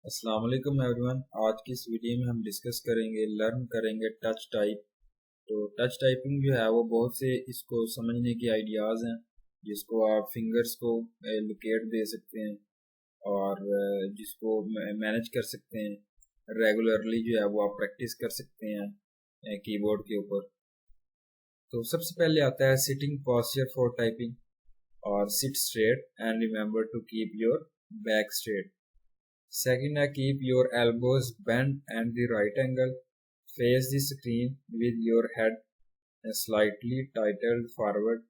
अस्सलाम वालेकुम एवरीवन। आज की इस वीडियो में हम डिस्कस करेंगे, लर्न करेंगे टच टाइप। तो टच टाइपिंग जो है वो बहुत से इसको समझने की आइडियाज़ हैं, जिसको आप फिंगर्स को लोकेट दे सकते हैं और जिसको मैनेज कर सकते हैं। रेगुलरली जो है वो आप प्रैक्टिस कर सकते हैं कीबोर्ड के ऊपर। तो सबसे पहले आता है सिटिंग पोस्चर फॉर टाइपिंग, और sit straight and remember to keep your back straight. Second, keep your elbows bent and the right angle. Face the screen with your head slightly tilted forward.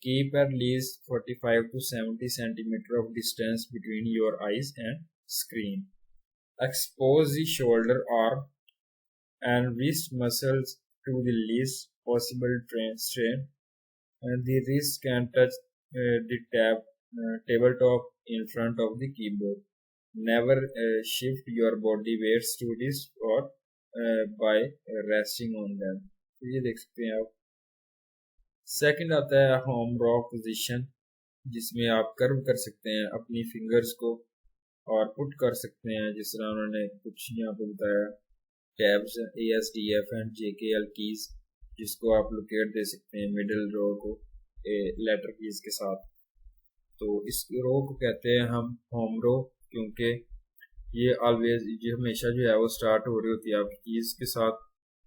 Keep at least 45 to 70 centimeter of distance between your eyes and screen. Expose the shoulder, arm, and wrist muscles to the least possible strain. And the wrist can touch the tabletop in front of the keyboard. Never shift your body weights to this or by resting on them। तो ये देख सकते हैं आप। Second आता है home raw position, जिसमें आप कर्व कर सकते हैं अपनी फिंगर्स को और पुट कर सकते हैं, जिस तरह उन्होंने कुछ यहाँ पे बताया। Tabs ASDF and JKL keys, जिसको आप लोकेट दे सकते हैं मिडिल रो को लेटर कीज के साथ। तो इस रो को कहते हैं हम होम रो, क्योंकि ये ऑलवेज ये हमेशा जो है वो स्टार्ट हो रही होती है आपकी कीज के साथ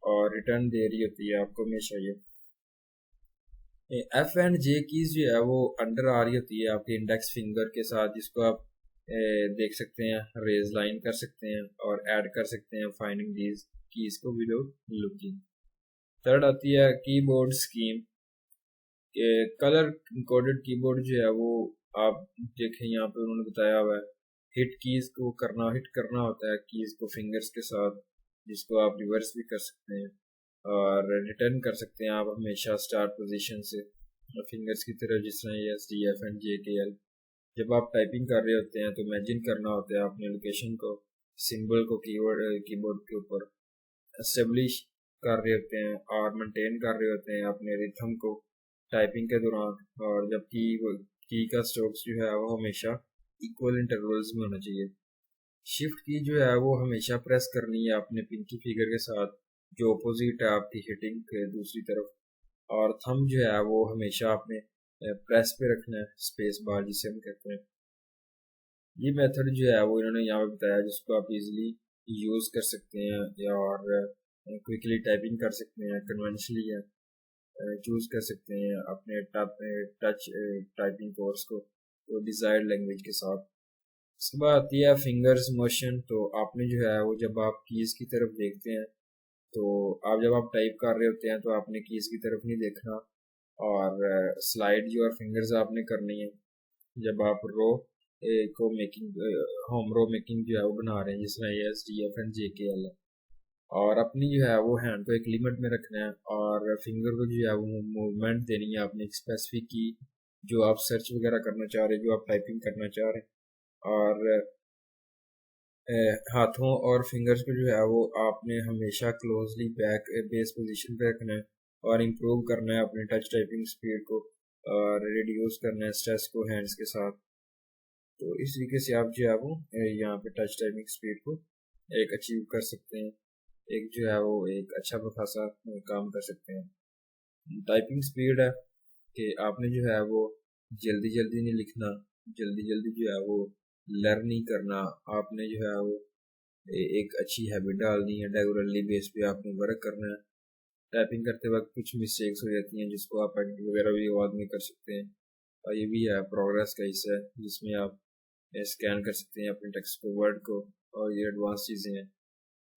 और रिटर्न दे रही होती है आपको हमेशा। ये F एंड J कीज जो है वो अंडर आ रही होती है आपके इंडेक्स फिंगर के साथ, जिसको आप देख सकते हैं, रेज लाइन कर सकते हैं और ऐड कर सकते हैं फाइंडिंग दीज कीज को विदाउट लुकिंग। थर्ड आती है keyboard scheme. Colour coded keyboard जो है वो आप देखें यहाँ पे उन्होंने बताया हुआ है। हिट कीज को हिट करना होता है कीज को फिंगर्स के साथ, जिसको आप रिवर्स भी कर सकते हैं और रिटर्न कर सकते हैं आप हमेशा स्टार्ट पोजीशन से फिंगर्स की तरह, जिस तरह SDF एंड JKL। जब आप टाइपिंग कर रहे होते हैं तो इमेजिन करना होता है अपने लोकेशन को, सिंबल को कीबोर्ड के ऊपर एस्टेब्लिश कर रहे होते हैं और मेंटेन कर रहे होते हैं अपने रिथम को टाइपिंग के दौरान। और जब की का स्ट्रोक्स जो है वो हमेशा इक्वल इंटरवल्स में होना चाहिए। शिफ्ट की जो है वो हमेशा प्रेस करनी है अपने पिंकी फिंगर के साथ, जो अपोजिट है आपकी हिटिंग के दूसरी तरफ। और थंब जो है वो हमेशा आपने प्रेस पे रखना है, स्पेस बार जिसे हम कहते हैं। ये मेथड जो है वो इन्होंने यहाँ पे बताया, जिसको आप इजीली यूज़ कर सकते हैं या और क्विकली टाइपिंग कर सकते हैं, कन्वेंशनली चूज़ कर सकते हैं अपने टच टाइपिंग कोर्स को तो डिज़ायर्ड लैंग्वेज के साथ। उसके बाद आती है फिंगर्स मोशन। तो आपने जो है वो जब आप कीज़ की तरफ देखते हैं, तो जब आप टाइप कर रहे होते हैं तो आपने कीज़ की तरफ नहीं देखना और स्लाइड जो फिंगर्स आपने करनी है। जब आप रो को मेकिंग होम रो मेकिंग जो है वो बना रहे हैं, जिस तरह SDF एंड JKL है, और अपनी जो है वो हैंड को एक लिमिट में रखना है और फिंगर को जो है वो मूवमेंट देनी है अपनी एक स्पेसिफिक की, जो आप सर्च वगैरह करना चाह रहे हैं, जो आप टाइपिंग करना चाह रहे हैं। और हाथों और फिंगर्स को जो है वो आपने हमेशा क्लोजली बेस पोजीशन पे रखना है और इम्प्रूव करना है अपनी टच टाइपिंग स्पीड को और रिड्यूस करना है स्ट्रेस को हैंड्स के साथ। तो इस तरीके से आप जो है वो यहाँ पे टच टाइपिंग स्पीड को एक अचीव कर सकते हैं, एक जो है वो एक अच्छा खासा काम कर सकते हैं। टाइपिंग स्पीड है कि आपने जो है वो जल्दी जल्दी नहीं लिखना, जल्दी जल्दी जो है वो लर्न नहीं करना। आपने जो है वो एक अच्छी हैबिट डालनी है, रेगुलरली बेस पे आपने वर्क करना है। टाइपिंग करते वक्त कुछ मिस्टेक्स हो जाती हैं, जिसको आप एडिट वगैरह भी बाद में कर सकते हैं। और ये भी है प्रोग्रेस का हिस्सा है, जिसमें आप स्कैन कर सकते हैं अपने टेक्स्ट को, वर्ड को, और ये एडवांस चीज़ें हैं।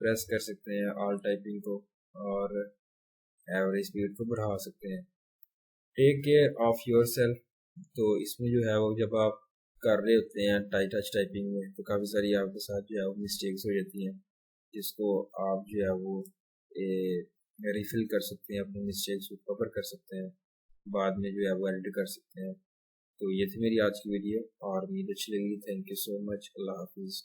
प्रेस कर सकते हैं ऑल टाइपिंग को और एवरेज स्पीड को बढ़ा सकते हैं। Take care of yourself. तो इसमें जो है वो जब आप कर रहे होते हैं टच टाइपिंग में, तो काफ़ी सारी आपके साथ जो है वो मिस्टेक्स हो जाती हैं, जिसको आप जो है वो रिफिल कर सकते हैं, अपनी मिस्टेक्स को कवर कर सकते हैं, बाद में जो है वो एडिट कर सकते हैं। तो ये थी मेरी आज की वीडियो और उम्मीद अच्छी लगी। Thank you so much. अल्लाह हाफिज़।